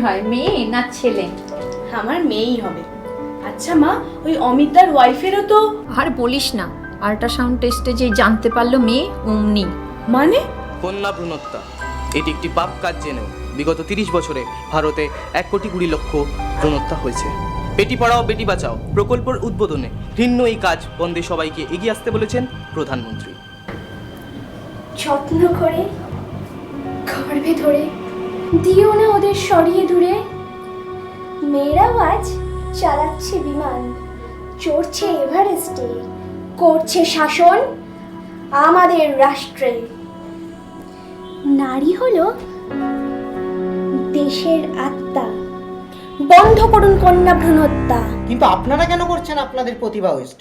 হয়, মেয়ে না ছেলে? আমার মেয়েই হবে। আচ্ছা মা, ওই অমিতার ওয়াইফেরও তো... আর বলিস না, আল্ট্রাসাউন্ড টেস্টে যে জানতে পারলো মেয়ে, অমনি। মানে? কন্যা ভ্রূণহত্যা এটি একটি পাপ কাজ জেনেও বিগত 30 বছরে ভারতে 1,20,00,000 ভ্রূণহত্যা হয়েছে। বেটি পড়াও বেটি বাঁচাও প্রকল্পের উদ্বোধনে ভিন্ন এই কাজ বন্ধে সবাইকে এগিয়ে আসতে বলেছেন প্রধানমন্ত্রী। যত্ন করে গর্ভে ধরে দিও না ওদের সরিয়ে দূরে। মেয়েরাও আজ চালাচ্ছে বিমান, চড়ছে এভারেস্টে, করছে শাসন আমাদের রাষ্ট্রে। নারী হলো দেশের আত্মা, বন্ধ করুন কন্যা ভ্রূণ হত্যা। কিন্তু আপনারা কেন করছেন আপনাদের প্রতিভা ওয়েস্ট?